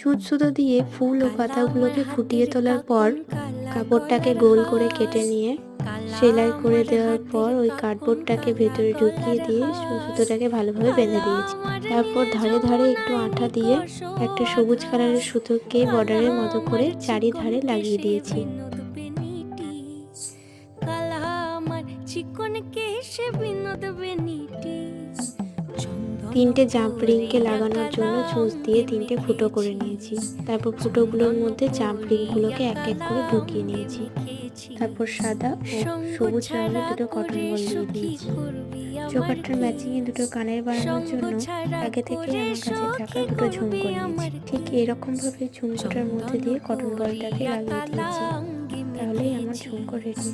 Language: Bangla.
ছুঁচ সুতো দিয়ে ফুল ও পাতাগুলোকে ফুটিয়ে তোলার পর কাপড়টাকে গোল করে কেটে নিয়ে সেলাই করে দেওয়ার পর ওই কার্ডবোর্ডটাকে ভেতরে ঢুকিয়ে দিয়ে সুতোটাকে ভালোভাবে বেঁধে দিয়েছি। তারপর ধারে ধারে একটু আঠা দিয়ে একটা সবুজ কালারের সুতোকে বর্ডারের মতো করে চারিধারে লাগিয়ে দিয়েছি। তিনটে জাম্প রিংকে লাগানোর জন্য ছুঁচ দিয়ে তিনটে ফুটো করে নিয়েছি। তারপর ফুটোগুলোর মধ্যে জাম্প রিংগুলোকে এক এক করে ঢুকিয়ে নিয়েছি। তারপর সাদা ও সবুজ রঙের দুটো কটন বল দিয়ে দিয়েছি। চোকারটার ম্যাচিংয়ে দুটো কানের বানানোর জন্য আগে থেকে আমার কাছে থাকা দুটো ঝুমকো নিয়েছি। ঠিক এরকম ভাবে ঝুমকোটার মধ্যে দিয়ে কটন বলটাকে লাগিয়ে দিয়েছি। তাহলেই আমার ঝুমকো রেডি।